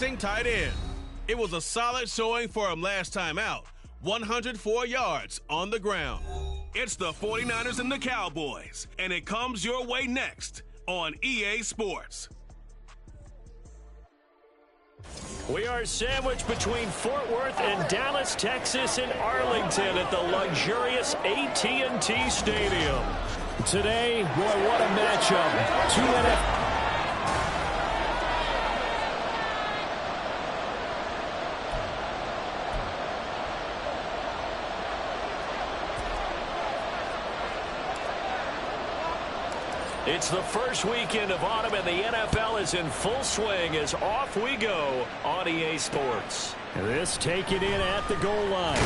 tight end. It was a solid showing for him last time out. 104 yards on the ground. It's the 49ers and the Cowboys, and it comes your way next on EA Sports. We are sandwiched between Fort Worth and Dallas, Texas, and Arlington at the luxurious AT&T Stadium. Today, boy, what a matchup. Two NFL. It's the first weekend of autumn, and the NFL is in full swing as off we go on EA Sports. This taken in at the goal line.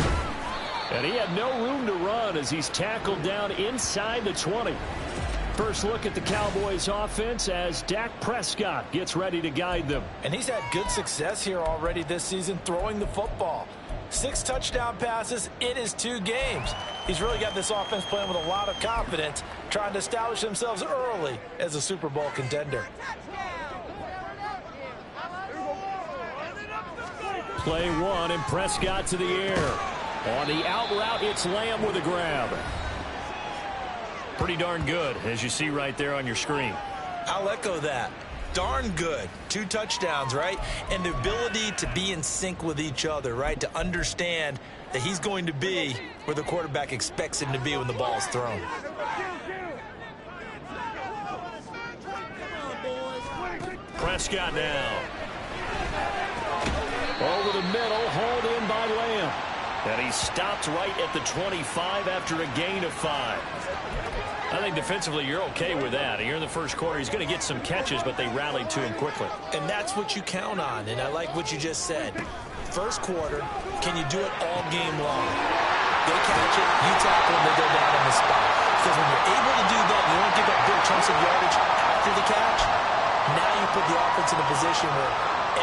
And he had no room to run as he's tackled down inside the 20. First look at the Cowboys offense as Dak Prescott gets ready to guide them. And he's had good success here already this season throwing the football. 6 touchdown passes in his 2 games. He's really got this offense playing with a lot of confidence, trying to establish themselves early as a Super Bowl contender. Play 1 and Prescott to the air. On the out route, it's Lamb with a grab. Pretty darn good, as you see right there on your screen. I'll echo that. Darn good. 2 touchdowns, right? And the ability to be in sync with each other, right? To understand that he's going to be where the quarterback expects him to be when the ball is thrown. Prescott now. Over the middle, hauled in by Lamb. And he stopped right at the 25 after a gain of 5. I think defensively you're okay with that. Here in the first quarter, he's going to get some catches, but they rallied to him quickly. And that's what you count on, and I like what you just said. First quarter, can you do it all game long? They catch it, you tackle them, they go down on the spot. Because when you're able to do that, you don't give up big chunks of yardage after the catch. Now you put the offense in a position where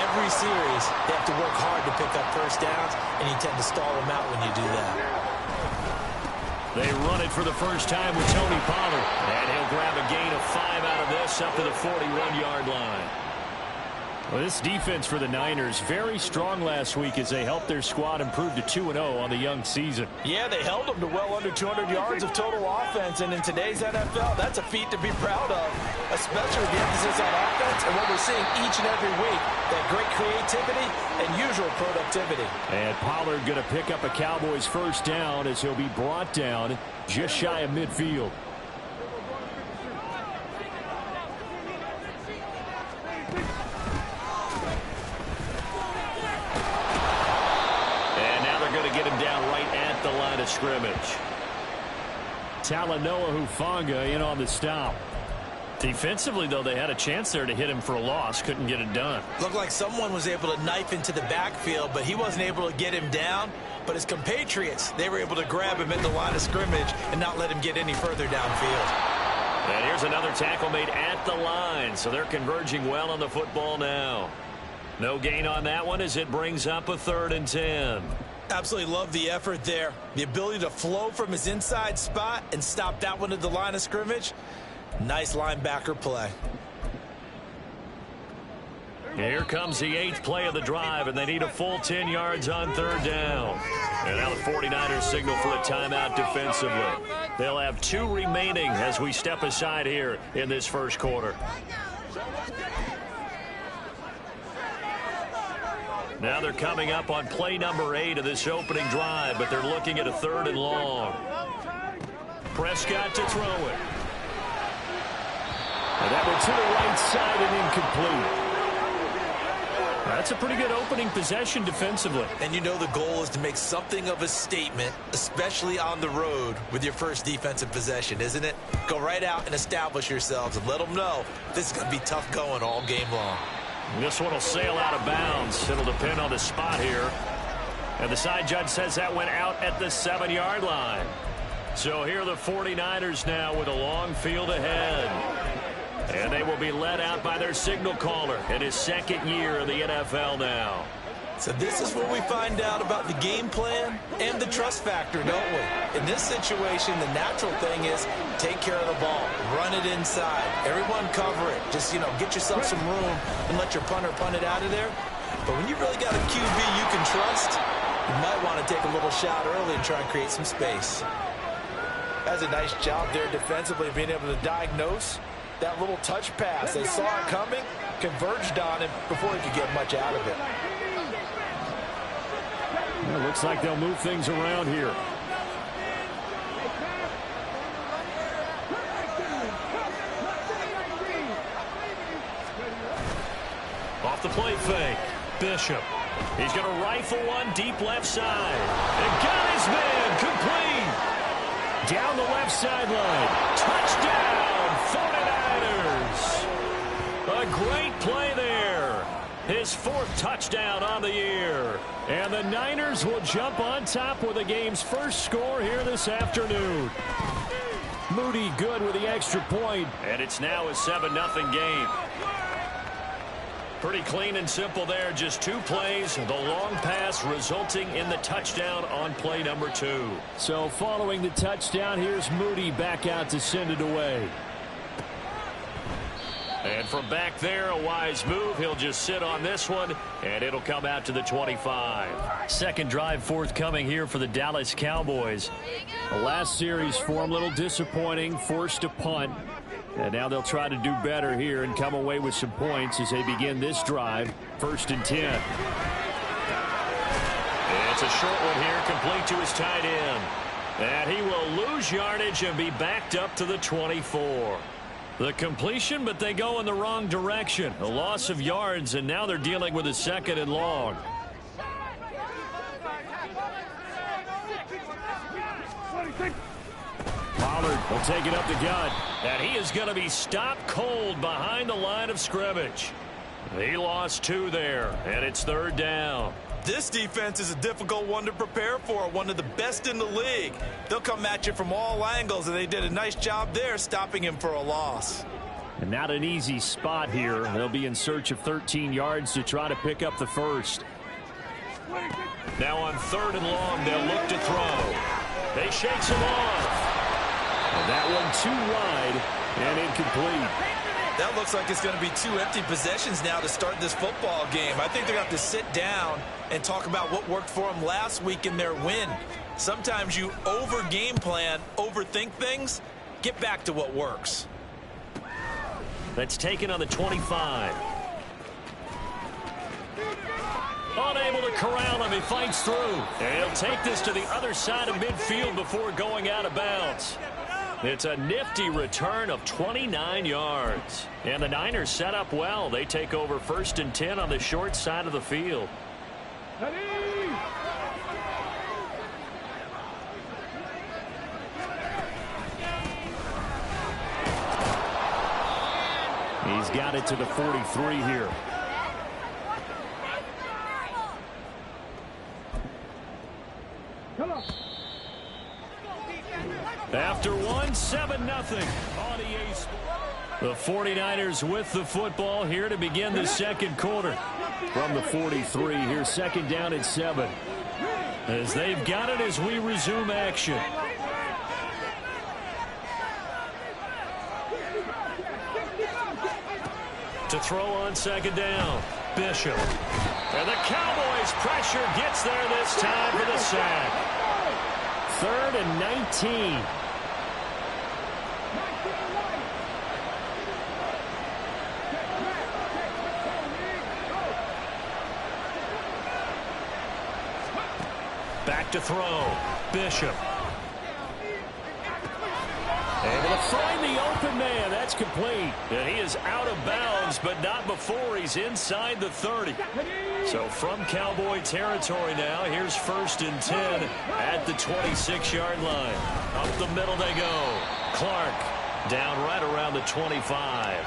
every series they have to work hard to pick up first downs, and you tend to stall them out when you do that. They run it for the first time with Tony Pollard. And he'll grab a gain of 5 out of this up to the 41-yard line. Well, this defense for the Niners, very strong last week as they helped their squad improve to 2-0 on the young season. Yeah, they held them to well under 200 yards of total offense. And in today's NFL, that's a feat to be proud of, especially with the emphasis on offense and what we're seeing each and every week, that great creativity and usual productivity. And Pollard going to pick up a Cowboys first down as he'll be brought down just shy of midfield. Of scrimmage. Talanoa Hufanga in on the stop. Defensively, though, they had a chance there to hit him for a loss. Couldn't get it done. Looked like someone was able to knife into the backfield, but he wasn't able to get him down. But his compatriots, they were able to grab him at the line of scrimmage and not let him get any further downfield. And here's another tackle made at the line, so they're converging well on the football now. No gain on that one as it brings up a 3rd and 10. Absolutely love the effort there. The ability to flow from his inside spot and stop that one at the line of scrimmage. Nice linebacker play. Here comes the 8th play of the drive, and they need a full 10 yards on 3rd down. And now the 49ers signal for a timeout defensively. They'll have 2 remaining as we step aside here in this first quarter. Now they're coming up on play number 8 of this opening drive, but they're looking at a 3rd and long. Prescott to throw it. And that one to the right side and incomplete. That's a pretty good opening possession defensively. And you know the goal is to make something of a statement, especially on the road with your first defensive possession, isn't it? Go right out and establish yourselves and let them know this is going to be tough going all game long. This one will sail out of bounds. It'll depend on the spot here. And the side judge says that went out at the 7-yard line. So here are the 49ers now with a long field ahead. And they will be led out by their signal caller in his 2nd year in the NFL now. So this is where we find out about the game plan and the trust factor, don't we? In this situation, the natural thing is take care of the ball, run it inside, everyone cover it. Just, get yourself some room and let your punter punt it out of there. But when you really got a QB you can trust, you might want to take a little shot early and try and create some space. That's a nice job there defensively, being able to diagnose that little touch pass. They saw it coming, converged on it before he could get much out of it. Well, it looks like they'll move things around here. Off the play fake, Bishop. He's going to rifle one deep left side. And got his man complete. Down the left sideline. Touchdown, 49ers. A great play there. His 4th touchdown on the year. And the Niners will jump on top with the game's first score here this afternoon. Moody good with the extra point. And it's now a 7-0 game. Pretty clean and simple there. Just 2 plays. The long pass resulting in the touchdown on play number 2. So following the touchdown, here's Moody back out to send it away. And from back there, a wise move. He'll just sit on this one, and it'll come out to the 25. Second drive forthcoming here for the Dallas Cowboys. The last series for them, a little disappointing, forced a punt. And now they'll try to do better here and come away with some points as they begin this drive. 1st and 10. It's a short one here, complete to his tight end. And he will lose yardage and be backed up to the 24. The completion, but they go in the wrong direction. A loss of yards, and now they're dealing with a 2nd and long. Pollard will take it up the gut, and he is going to be stopped cold behind the line of scrimmage. He lost 2 there, and it's 3rd down. This defense is a difficult one to prepare for, one of the best in the league. They'll come at you from all angles, and they did a nice job there stopping him for a loss. And not an easy spot here. They'll be in search of 13 yards to try to pick up the 1st. Now on 3rd and long, they'll look to throw. They shakes him off. And that one too wide and incomplete. That looks like it's going to be 2 empty possessions now to start this football game. I think they're going to have to sit down and talk about what worked for them last week in their win. Sometimes you over-game plan, overthink things. Get back to what works. That's taken on the 25. Unable to corral him. He fights through. And he'll take this to the other side of midfield before going out of bounds. It's a nifty return of 29 yards. And the Niners set up well. They take over 1st and 10 on the short side of the field. He's got it to the 43 here. After 7-0 on EA Sports. The 49ers with the football here to begin the 2nd quarter. From the 43, here's 2nd down and 7. As they've got it as we resume action. To throw on 2nd down, Bishop. And the Cowboys pressure gets there this time for the sack. 3rd and 19. Back to throw. Bishop. Able to find the open man. That's complete. And he is out of bounds, but not before he's inside the 30. So from Cowboy territory now, here's 1st and 10 at the 26-yard line. Up the middle they go. Clark down right around the 25.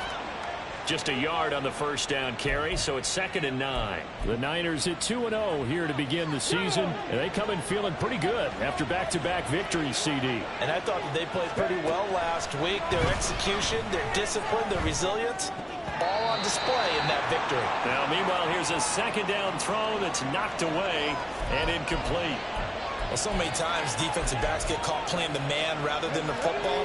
Just a yard on the 1st down carry, so it's 2nd and 9. The Niners at 2-0 here to begin the season, and they come in feeling pretty good after back-to-back victories, CD. And I thought that they played pretty well last week. Their execution, their discipline, their resilience, all on display in that victory. Now, meanwhile, here's a 2nd down throw that's knocked away and incomplete. Well, so many times defensive backs get caught playing the man rather than the football,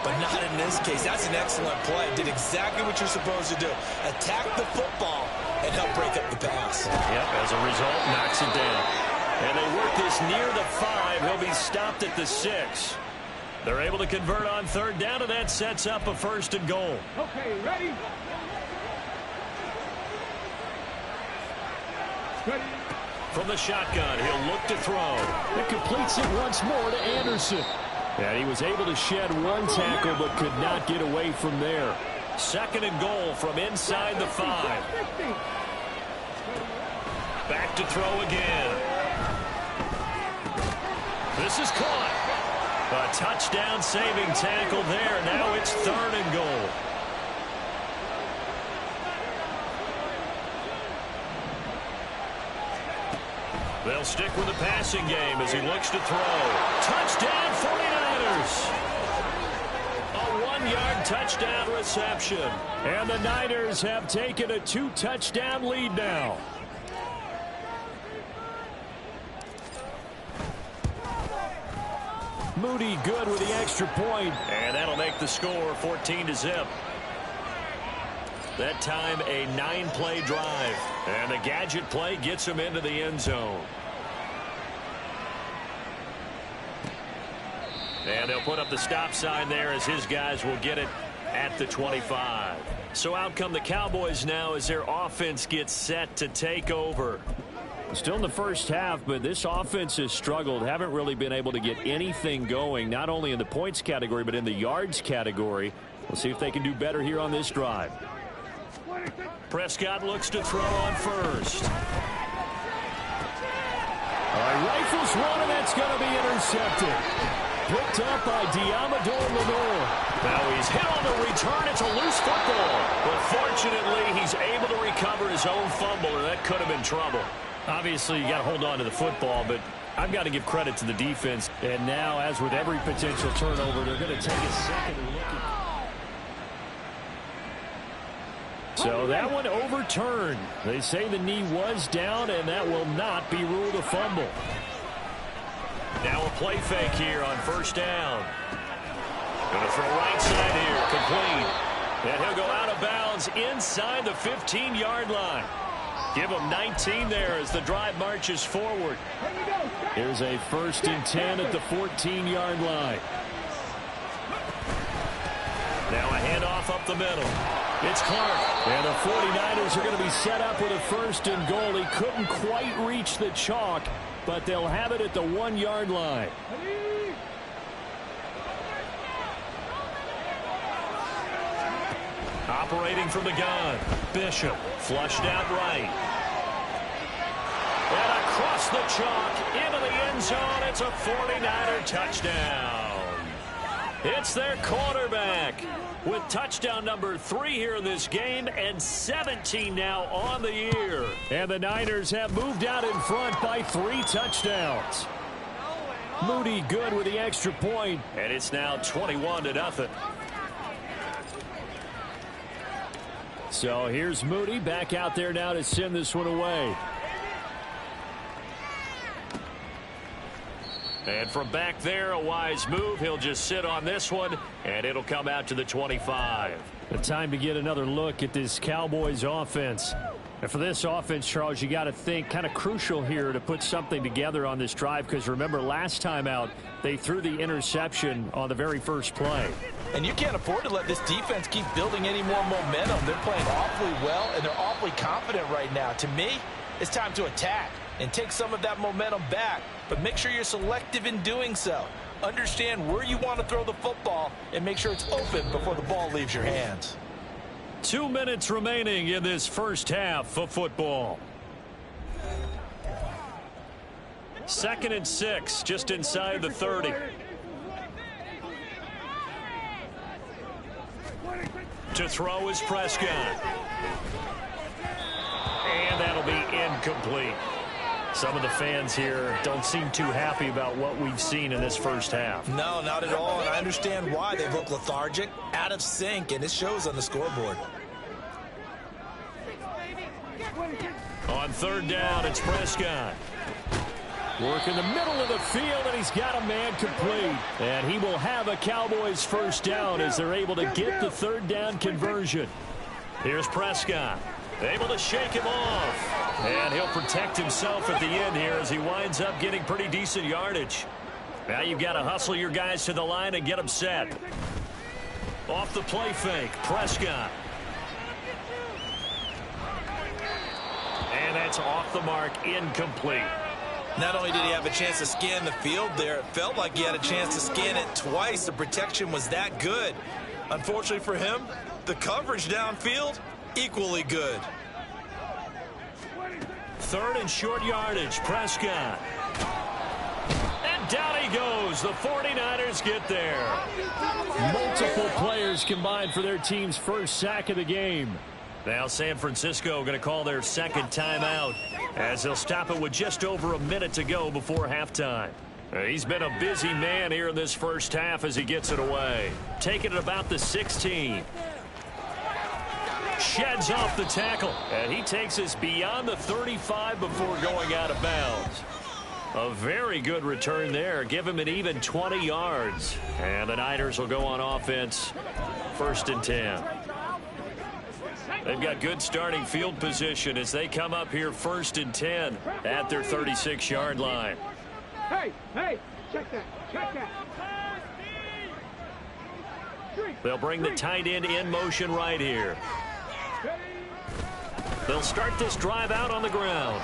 but not in this case. That's an excellent play. Did exactly what you're supposed to do. Attack the football and help break up the pass. Yep, as a result, knocks it down. And they work this near the 5. He'll be stopped at the 6. They're able to convert on third down, and that sets up a 1st and goal. Okay, ready? Ready. From the shotgun, he'll look to throw. It completes it once more to Anderson. And he was able to shed one tackle but could not get away from there. 2nd and goal from inside the 5. Back to throw again. This is caught. A touchdown-saving tackle there. Now it's 3rd and goal. They'll stick with the passing game as he looks to throw. Touchdown, 49ers! A 1-yard touchdown reception. And the Niners have taken a 2-touchdown lead now. Moody good with the extra point. And that'll make the score 14-0. That time a 9-play drive. And the gadget play gets him into the end zone. And they'll put up the stop sign there as his guys will get it at the 25. So out come the Cowboys now as their offense gets set to take over. Still in the first half, but this offense has struggled. Haven't really been able to get anything going, not only in the points category, but in the yards category. We'll see if they can do better here on this drive. Prescott looks to throw on first. Rifles one, and that's going to be intercepted. Picked up by Diamador Lenore. Now he's hit on the return. It's a loose football. But fortunately, he's able to recover his own fumble, or that could have been trouble. Obviously, you got to hold on to the football, but I've got to give credit to the defense. And now, as with every potential turnover, they're going to take a second look at. So that one overturned. They say the knee was down, and that will not be ruled a fumble. Now a play fake here on 1st down. Going to throw right side here, complete. And he'll go out of bounds inside the 15-yard line. Give him 19 there as the drive marches forward. Here's a 1st and 10 at the 14-yard line. Now a handoff up the middle. It's Clark. And the 49ers are going to be set up with a 1st and goal. He couldn't quite reach the chalk, but they'll have it at the 1-yard line. Operating from the gun. Bishop flushed out right. And across the chalk into the end zone. It's a 49er touchdown. It's their quarterback with touchdown number 3 here in this game and 17 now on the year. And the Niners have moved out in front by 3 touchdowns. Moody good with the extra point, and it's now 21-0. So here's Moody back out there now to send this one away. And from back there, a wise move. He'll just sit on this one, and it'll come out to the 25. The time to get another look at this Cowboys offense. And for this offense, Charles, you got to think kind of crucial here to put something together on this drive, because remember last time out, they threw the interception on the very first play. And you can't afford to let this defense keep building any more momentum. They're playing awfully well, and they're awfully confident right now. To me, it's time to attack and take some of that momentum back. But make sure you're selective in doing so. Understand where you want to throw the football and make sure it's open before the ball leaves your hands. 2 minutes remaining in this first half of football. 2nd and 6, just inside the 30. To throw is Prescott. And that'll be incomplete. Some of the fans here don't seem too happy about what we've seen in this first half. No, not at all, and I understand why. They look lethargic, out of sync, and it shows on the scoreboard. On 3rd down, it's Prescott. Work in the middle of the field, and he's got a man complete. And he will have a Cowboys 1st down as they're able to get the 3rd down conversion. Here's Prescott. Able to shake him off. And he'll protect himself at the end here as he winds up getting pretty decent yardage. Now you've got to hustle your guys to the line and get them set. Off the play fake, Prescott. And that's off the mark, incomplete. Not only did he have a chance to scan the field there, it felt like he had a chance to scan it twice. The protection was that good. Unfortunately for him, the coverage downfield, equally good. 3rd and short yardage, Prescott. And down he goes. The 49ers get there. Multiple players combined for their team's first sack of the game. Now San Francisco going to call their second timeout as they'll stop it with just over a minute to go before halftime. He's been a busy man here in this first half as he gets it away. Taking it about the 16. Sheds off the tackle, and he takes us beyond the 35 before going out of bounds. A very good return there. Give him an even 20 yards. And the Niners will go on offense. 1st and 10. They've got good starting field position as they come up here 1st and 10 at their 36-yard line. Hey, check that. They'll bring the tight end in motion right here. They'll start this drive out on the ground.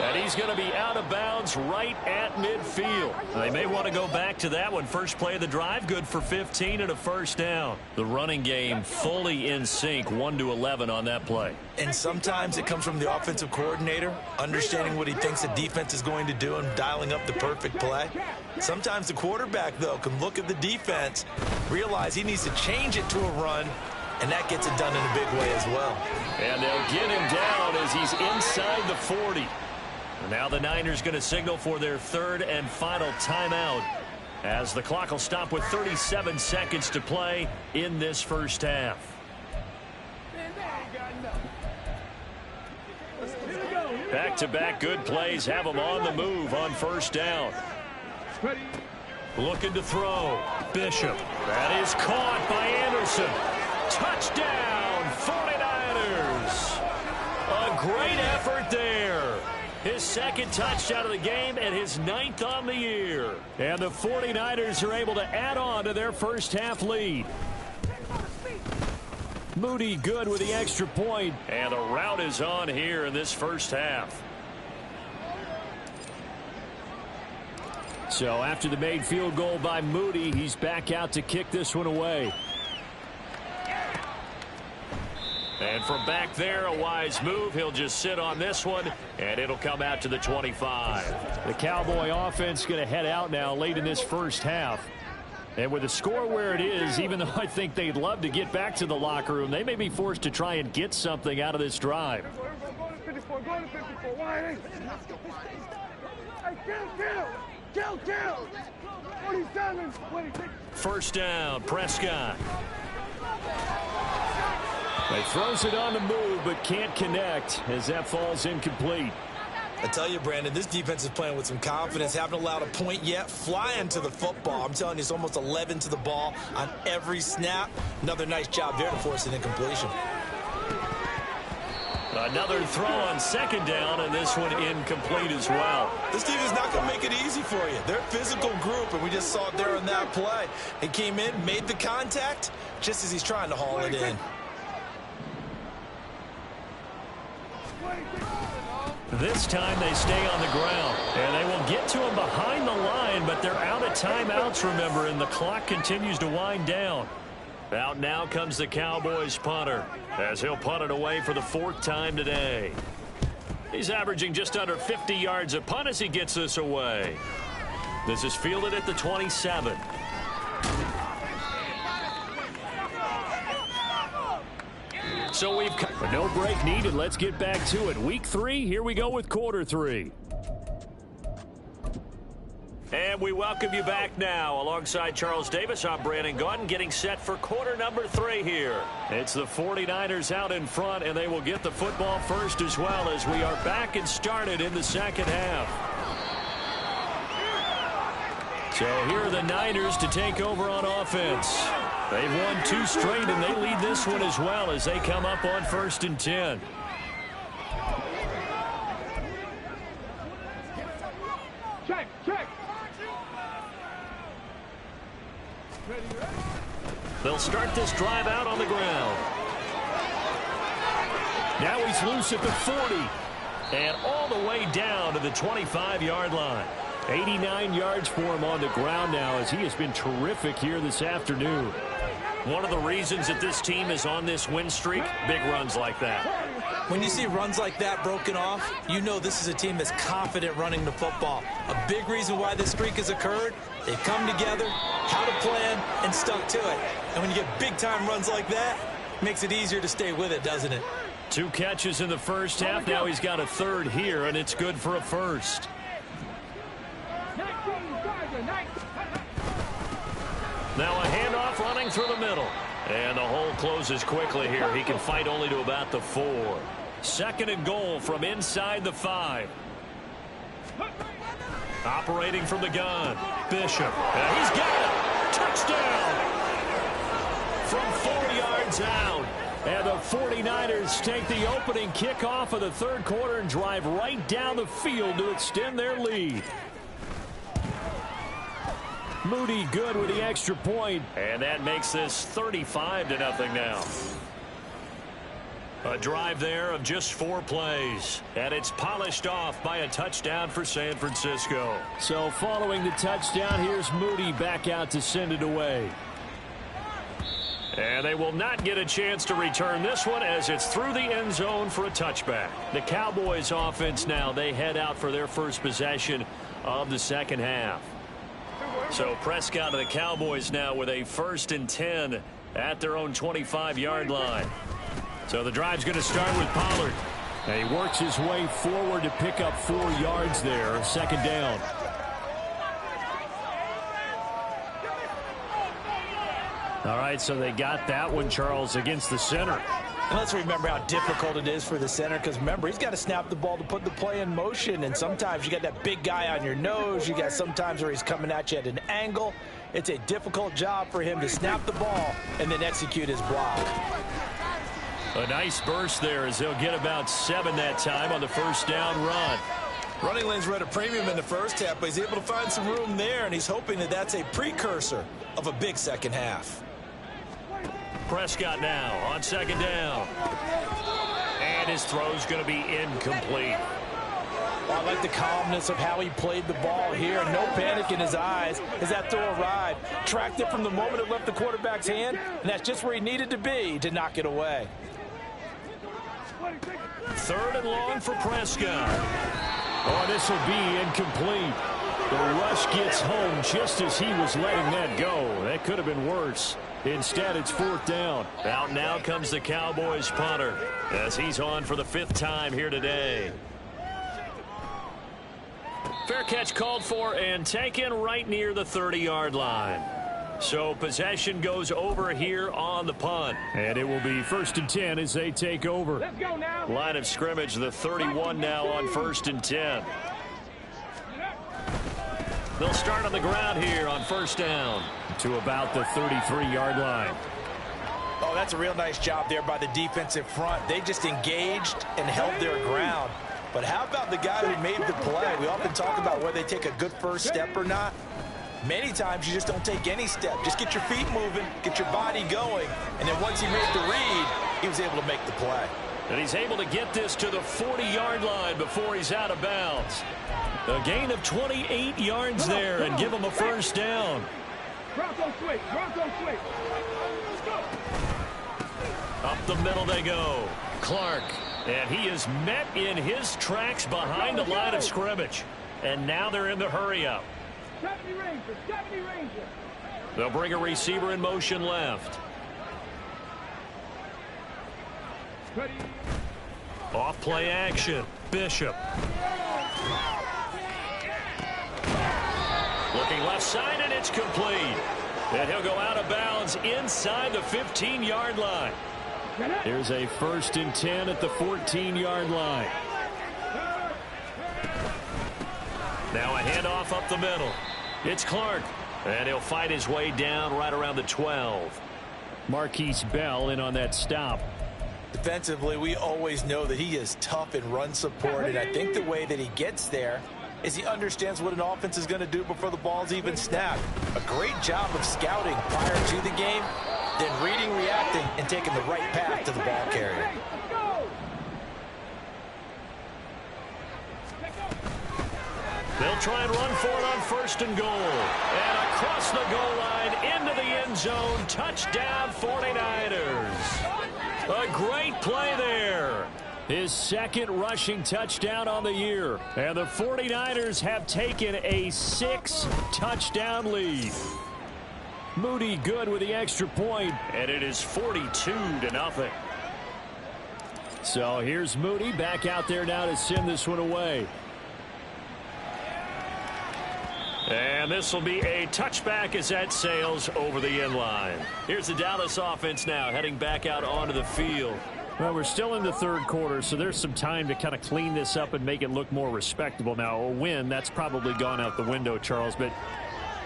And he's going to be out of bounds right at midfield. They may want to go back to that one. First play of the drive, good for 15 and a first down. The running game fully in sync, 1-11 on that play. And sometimes it comes from the offensive coordinator, understanding what he thinks the defense is going to do and dialing up the perfect play. Sometimes the quarterback, though, can look at the defense, realize he needs to change it to a run, and that gets it done in a big way as well. And they'll get him down as he's inside the 40. Now the Niners going to signal for their 3rd and final timeout as the clock will stop with 37 seconds to play in this first half. Back-to-back good plays have them on the move on first down. Looking to throw. Bishop. That is caught by Anderson. Touchdown, 49ers. A great effort there. His 2nd touchdown of the game and his 9th on the year. And the 49ers are able to add on to their first half lead. Moody good with the extra point. And the rout is on here in this first half. So after the made field goal by Moody, he's back out to kick this one away. And from back there, a wise move. He'll just sit on this one, and it'll come out to the 25. The Cowboy offense going to head out now late in this first half. And with the score where it is, even though I think they'd love to get back to the locker room, they may be forced to try and get something out of this drive. Go to 54. Why? Kill. 47. 26. First down, Prescott. He throws it on the move, but can't connect as that falls incomplete. I tell you, Brandon, this defense is playing with some confidence. Haven't allowed a point yet. Flying to the football. I'm telling you, it's almost 11 to the ball on every snap. Another nice job there to force an incompletion. Another throw on 2nd down, and this one incomplete as well. This team is not going to make it easy for you. They're a physical group, and we just saw it there on that play. He came in, made the contact, just as he's trying to haul it in. This time they stay on the ground, and they will get to him behind the line, but they're out of timeouts, remember, and the clock continues to wind down. Out now comes the Cowboys punter, as he'll punt it away for the 4th time today. He's averaging just under 50 yards a punt as he gets this away. This is fielded at the 27. So we've got no break needed. Let's get back to it. Week 3, here we go with quarter 3. And we welcome you back now. Alongside Charles Davis, I'm Brandon Gaudin, getting set for quarter number 3 here. It's the 49ers out in front, and they will get the football first as well as we are back and started in the second half. So here are the Niners to take over on offense. They've won 2 straight, and they lead this one as well as they come up on 1st and 10. Check. They'll start this drive out on the ground. Now he's loose at the 40. And all the way down to the 25-yard line. 89 yards for him on the ground now as he has been terrific here this afternoon. One of the reasons that this team is on this win streak, big runs like that. When you see runs like that broken off, you know this is a team that's confident running the football. A big reason why this streak has occurred, they've come together, had a plan, and stuck to it. And when you get big-time runs like that, it makes it easier to stay with it, doesn't it? 2 catches in the first half. Now he's got a 3rd here, and it's good for a 1st. Now a handoff running through the middle. And the hole closes quickly here. He can fight only to about the 4. 2nd and goal from inside the 5. Operating from the gun. Bishop. And he's got it. Touchdown. From 4 yards out. And the 49ers take the opening kickoff of the 3rd quarter and drive right down the field to extend their lead. Moody good with the extra point. And that makes this 35-0 now. A drive there of just 4 plays. And it's polished off by a touchdown for San Francisco. So following the touchdown, here's Moody back out to send it away. And they will not get a chance to return this one as it's through the end zone for a touchback. The Cowboys offense now, they head out for their first possession of the 2nd half. So Prescott and the Cowboys now with a 1st and 10 at their own 25-yard line. So the drive's going to start with Pollard. And he works his way forward to pick up 4 yards there, 2nd down. All right, so they got that one, Charles, against the center. And let's remember how difficult it is for the center because, remember, he's got to snap the ball to put the play in motion. And sometimes you got that big guy on your nose. You got sometimes where he's coming at you at an angle. It's a difficult job for him to snap the ball and then execute his block. A nice burst there as they'll get about 7 that time on the 1st down run. Running lanes were at a premium in the first half, but he's able to find some room there, and he's hoping that that's a precursor of a big second half. Prescott now on 2nd down. And his throw's going to be incomplete. Well, I like the calmness of how he played the ball here. No panic in his eyes as that throw arrived. Tracked it from the moment it left the quarterback's hand, and that's just where he needed to be to knock it away. 3rd and long for Prescott. Oh, this will be incomplete. The rush gets home just as he was letting that go. That could have been worse. Instead, it's 4th down. Out now comes the Cowboys punter as he's on for the 5th time here today. Fair catch called for and taken right near the 30-yard line. So possession goes over here on the punt. And it will be 1st and 10 as they take over. Let's go now. Line of scrimmage, the 31 now on 1st and 10. They'll start on the ground here on 1st down to about the 33-yard line. Oh, that's a real nice job there by the defensive front. They just engaged and held their ground. But how about the guy who made the play? We often talk about whether they take a good first step or not. Many times you just don't take any step. Just get your feet moving, get your body going, and then once he made the read, he was able to make the play. And he's able to get this to the 40-yard line before he's out of bounds. A gain of 28 yards there and give him a 1st down. Bronco switch. Let's go. Up the middle they go. Clark. And he is met in his tracks behind the line of scrimmage. And now they're in the hurry-up. 70 Ranger. They'll bring a receiver in motion left. Ready. Off play action. Bishop. Looking left side, and it's complete. And he'll go out of bounds inside the 15-yard line. Here's a 1st and 10 at the 14-yard line. Now a handoff up the middle. It's Clark. And he'll fight his way down right around the 12. Marquise Bell in on that stop. Defensively, we always know that he is tough in run support, and I think the way that he gets there is he understands what an offense is going to do before the ball's even snapped. A great job of scouting prior to the game, then reading, reacting, and taking the right path to the ball carrier. They'll try and run for it on 1st and goal. And across the goal line, into the end zone, touchdown 49ers. A great play there. His 2nd rushing touchdown on the year. And the 49ers have taken a 6-touchdown lead. Moody good with the extra point, and it is 42-0. So here's Moody back out there now to send this one away. And this will be a touchback as that sails over the end line. Here's the Dallas offense now heading back out onto the field. Well, we're still in the 3rd quarter, so there's some time to kind of clean this up and make it look more respectable. Now, a win, that's probably gone out the window, Charles, but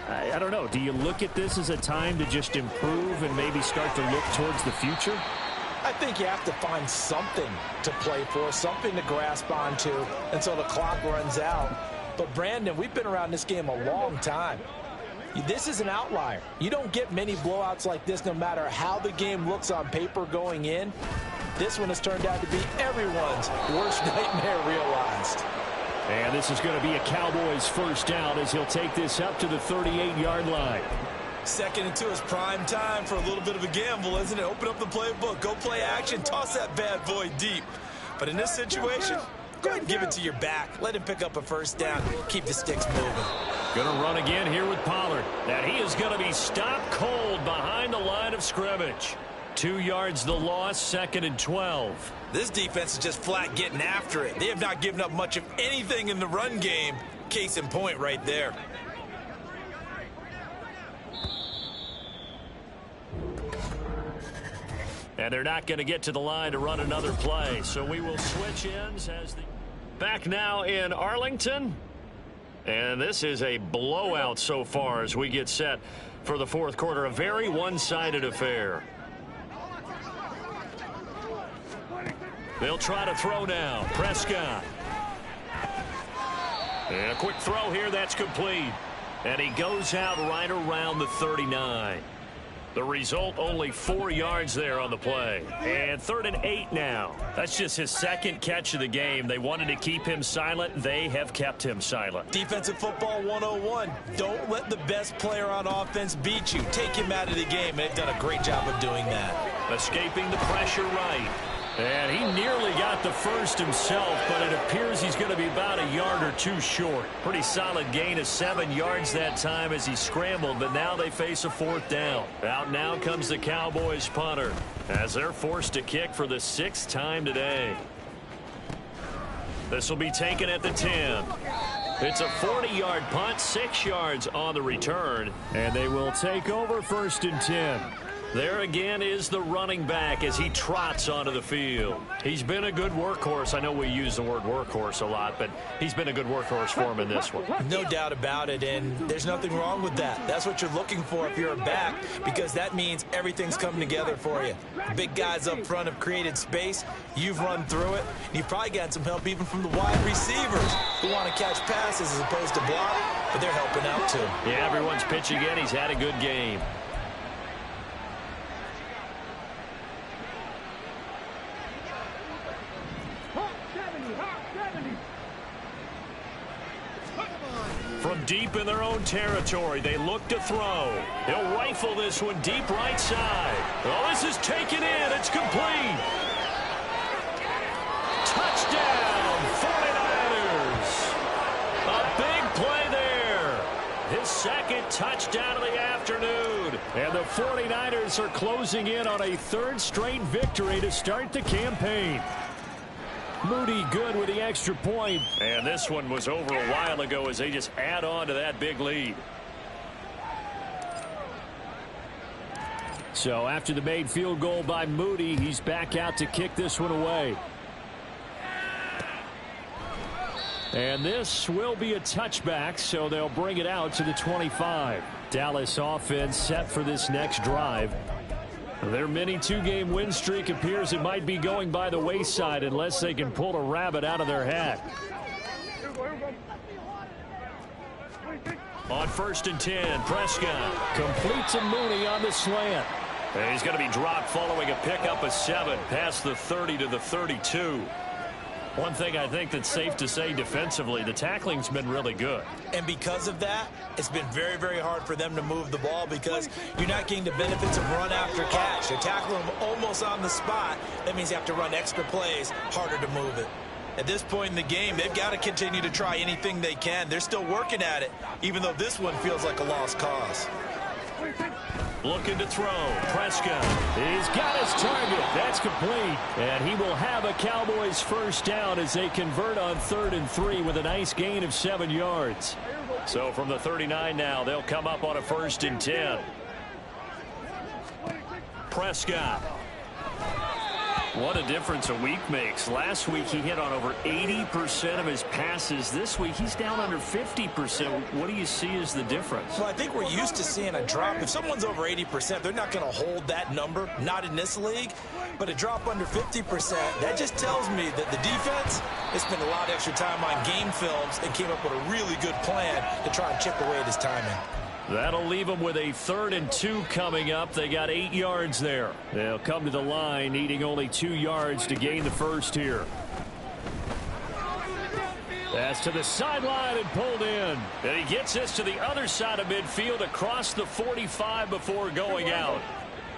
I don't know. Do you look at this as a time to just improve and maybe start to look towards the future? I think you have to find something to play for, something to grasp onto until the clock runs out. But, Brandon, we've been around this game a long time. This is an outlier. You don't get many blowouts like this no matter how the game looks on paper going in. This one has turned out to be everyone's worst nightmare realized. And this is going to be a Cowboys 1st down as he'll take this up to the 38-yard line. 2nd and 2 is prime time for a little bit of a gamble, isn't it? Open up the playbook, go play action, toss that bad boy deep. But in this situation, go ahead and give it to your back. Let him pick up a 1st down. Keep the sticks moving. Going to run again here with Pollard. And he is going to be stopped cold behind the line of scrimmage. 2 yards the loss, 2nd and 12. This defense is just flat getting after it. They have not given up much of anything in the run game. Case in point right there. And they're not going to get to the line to run another play. So we will switch ends as the back now in Arlington. And this is a blowout so far as we get set for the 4th quarter. A very one-sided affair. They'll try to throw now. Prescott. And a quick throw here. That's complete. And he goes out right around the 39. The result, only 4 yards there on the play. And 3rd and 8 now. That's just his 2nd catch of the game. They wanted to keep him silent. They have kept him silent. Defensive football 101. Don't let the best player on offense beat you. Take him out of the game. And they've done a great job of doing that. Escaping the pressure right. And he nearly got the 1st himself, but it appears he's going to be about a yard or 2 short. Pretty solid gain of 7 yards that time as he scrambled, but now they face a 4th down. Out now comes the Cowboys punter as they're forced to kick for the 6th time today. This will be taken at the 10. It's a 40-yard punt, 6 yards on the return, and they will take over 1st and 10. There again is the running back as he trots onto the field. He's been a good workhorse. I know we use the word workhorse a lot, but he's been a good workhorse for him in this one. No doubt about it, and there's nothing wrong with that. That's what you're looking for if you're a back, because that means everything's coming together for you. The big guys up front have created space. You've run through it. You've probably got some help even from the wide receivers who want to catch passes as opposed to block, but they're helping out too. Yeah, everyone's pitching in. He's had a good game. From deep in their own territory, they look to throw. He'll rifle this one deep right side. Oh, this is taken in. It's complete. Touchdown, 49ers. A big play there. His 2nd touchdown of the afternoon. And the 49ers are closing in on a 3rd straight victory to start the campaign. Moody good with the extra point. And this one was over a while ago as they just add on to that big lead. So after the made field goal by Moody, he's back out to kick this one away. And this will be a touchback, so they'll bring it out to the 25. Dallas offense set for this next drive. Their mini two-game win streak appears it might be going by the wayside unless they can pull a rabbit out of their hat. On 1st and 10, Prescott completes a Mooney on the slant. And he's going to be dropped following a pickup of 7 past the 30 to the 32. One thing I think that's safe to say defensively, the tackling's been really good. And because of that, it's been very, very hard for them to move the ball because you're not getting the benefits of run after catch. They're tackling them almost on the spot. That means you have to run extra plays, harder to move it. At this point in the game, they've got to continue to try anything they can. They're still working at it, even though this one feels like a lost cause. Looking to throw. Prescott. He's got his target. That's complete. And he will have a Cowboys first down as they convert on 3rd and 3 with a nice gain of 7 yards. So from the 39 now, they'll come up on a 1st and 10. Prescott. What a difference a week makes. Last week he hit on over 80% of his passes. This week he's down under 50%. What do you see as the difference? Well, I think we're used to seeing a drop. If someone's over 80%, they're not going to hold that number, not in this league. But a drop under 50%, that just tells me that the defense has spent a lot of extra time on game films and came up with a really good plan to try and chip away at his timing. That'll leave them with a 3rd and 2 coming up. They got 8 yards there. They'll come to the line needing only 2 yards to gain the first here. That's to the sideline and pulled in. And he gets this to the other side of midfield across the 45 before going out.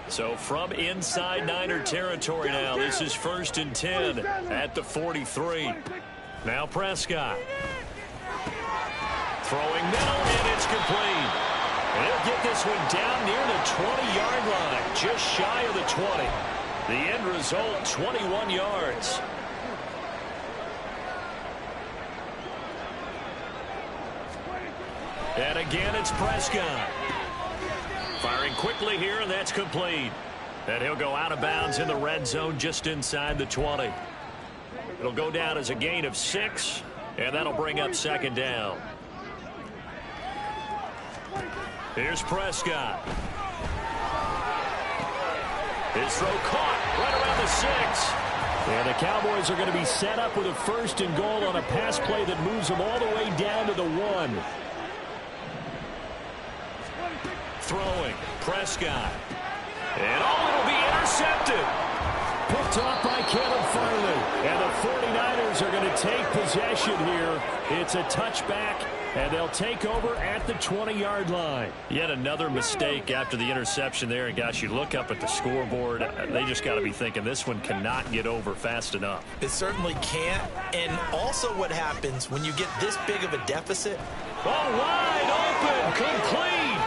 So from inside Niner territory now, this is 1st and 10 at the 43. Now Prescott. Throwing middle, and it's complete. And he'll get this one down near the 20-yard line, just shy of the 20. The end result, 21 yards. And again, it's Prescott. Firing quickly here, and that's complete. And he'll go out of bounds in the red zone just inside the 20. It'll go down as a gain of 6, and that'll bring up 2nd down. Here's Prescott. His throw caught right around the 6. And the Cowboys are going to be set up with a 1st and goal on a pass play that moves them all the way down to the 1. Throwing. Prescott. And it'll be intercepted. Picked off by Caleb Farley. And the 49ers are going to take possession here. It's a touchback. And they'll take over at the 20-yard line. Yet another mistake after the interception there. And, gosh, you look up at the scoreboard. They just got to be thinking this one cannot get over fast enough. It certainly can't. And also what happens when you get this big of a deficit. Oh, wide open. Complete.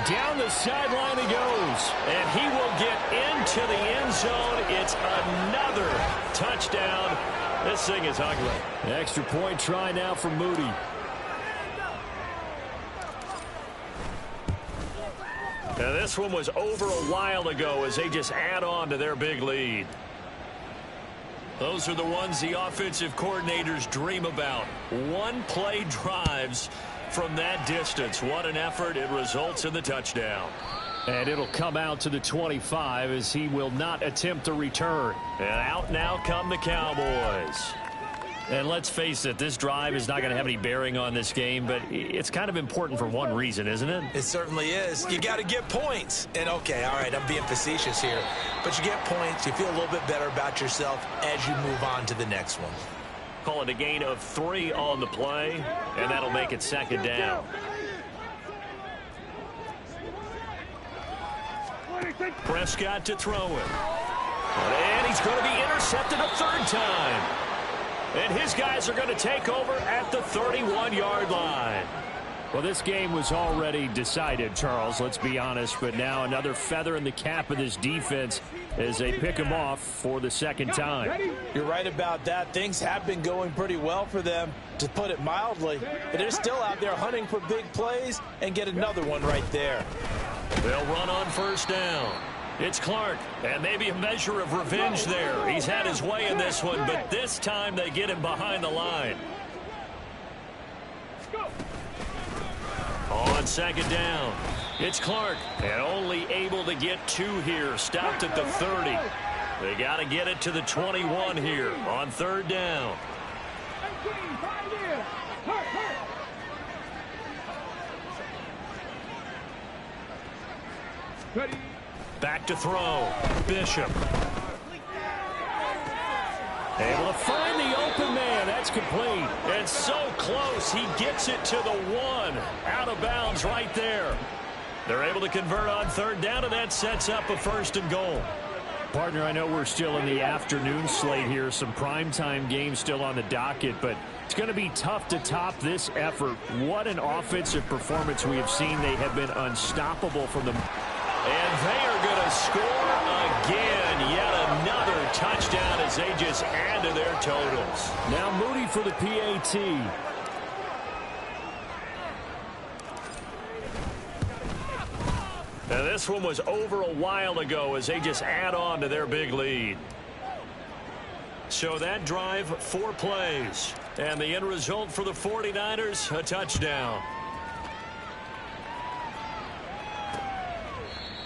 Down the sideline he goes. And he will get into the end zone. It's another touchdown. This thing is ugly. Extra point try now for Moody. Now this one was over a while ago as they just add on to their big lead. Those are the ones the offensive coordinators dream about. One-play drives from that distance. What an effort. It results in the touchdown. And it'll come out to the 25 as he will not attempt a return. And out now come the Cowboys. And let's face it, this drive is not going to have any bearing on this game, but it's kind of important for one reason, isn't it? It certainly is. You got to get points. And, okay, all right, I'm being facetious here. But you get points, you feel a little bit better about yourself as you move on to the next one. Call it a gain of 3 on the play, and that'll make it 2nd down. Prescott to throw it. And he's going to be intercepted a 3rd time. And his guys are going to take over at the 31-yard line. Well, this game was already decided, Charles, let's be honest. But now another feather in the cap of this defense as they pick him off for the 2nd time. You're right about that. Things have been going pretty well for them, to put it mildly. But they're still out there hunting for big plays and get another one right there. They'll run on 1st down. It's Clark, and maybe a measure of revenge there. He's had his way in this one, but this time they get him behind the line. On 2nd down. It's Clark, and only able to get 2 here. Stopped at the 30. They got to get it to the 21 here on 3rd down. 18, 5 here. Hurt. Ready. Back to throw. Bishop. Able to find the open man. That's complete. And so close. He gets it to the 1. Out of bounds right there. They're able to convert on 3rd down, and that sets up a 1st and goal. Partner, I know we're still in the afternoon slate here. Some primetime games still on the docket, but it's going to be tough to top this effort. What an offensive performance we have seen. They have been unstoppable from them. And they are going to score again. Yet another touchdown as they just add to their totals. Now Moody for the PAT. Now this one was over a while ago as they just add on to their big lead. So that drive, 4 plays. And the end result for the 49ers, a touchdown.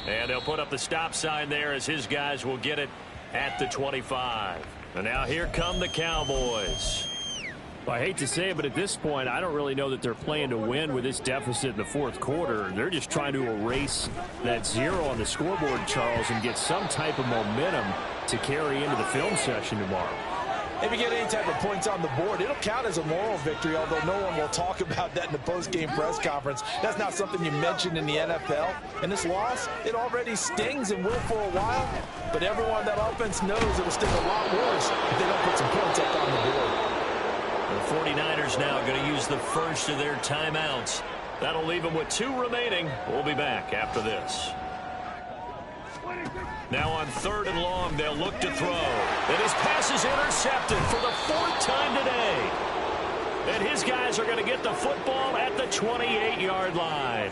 And they'll put up the stop sign there as his guys will get it at the 25. And now here come the Cowboys. Well, I hate to say it, but at this point, I don't really know that they're playing to win with this deficit in the 4th quarter. They're just trying to erase that 0 on the scoreboard, Charles, and get some type of momentum to carry into the film session tomorrow. If you get any type of points on the board, it'll count as a moral victory, although no one will talk about that in the post-game press conference. That's not something you mentioned in the NFL. And this loss, it already stings and will for a while, but everyone on that offense knows it'll sting a lot worse if they don't put some points up on the board. The 49ers now going to use the first of their timeouts. That'll leave them with 2 remaining. We'll be back after this. Now on 3rd and long, they'll look to throw. And his pass is intercepted for the 4th time today. And his guys are going to get the football at the 28-yard line.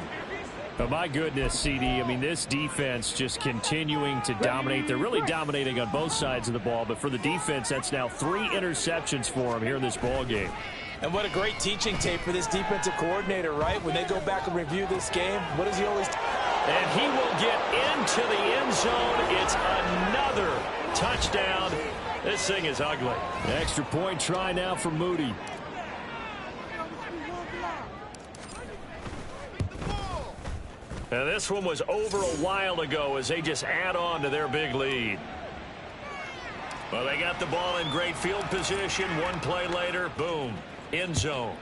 Oh, my goodness, CD. I mean, this defense just continuing to dominate. They're really dominating on both sides of the ball. But for the defense, that's now 3 interceptions for them here in this ball game. And what a great teaching tape for this defensive coordinator, right? When they go back and review this game, what does he always... And he will get into the end zone. It's another touchdown. This thing is ugly. An extra point try now for Moody. And this one was over a while ago as they just add on to their big lead. Well, they got the ball in great field position. 1 play later, boom, end zone.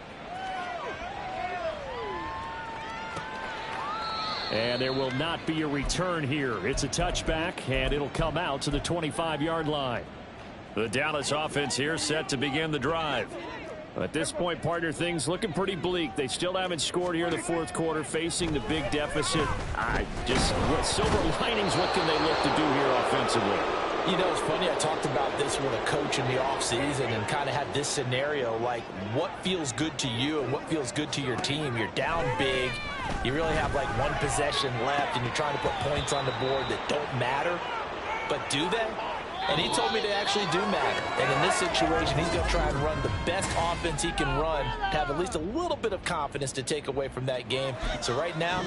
And there will not be a return here. It's a touchback, and it'll come out to the 25-yard line. The Dallas offense here set to begin the drive. At this point, partner, things looking pretty bleak. They still haven't scored here in the 4th quarter, facing the big deficit. What silver linings, what can they look to do here offensively? You know, it's funny, I talked about this with a coach in the offseason and kind of had this scenario, like what feels good to you and what feels good to your team. You're down big. You really have like 1 possession left, and you're trying to put points on the board that don't matter. But do they? And he told me they actually do matter. And in this situation, he's going to try and run the best offense he can run to have at least a little bit of confidence to take away from that game. So right now,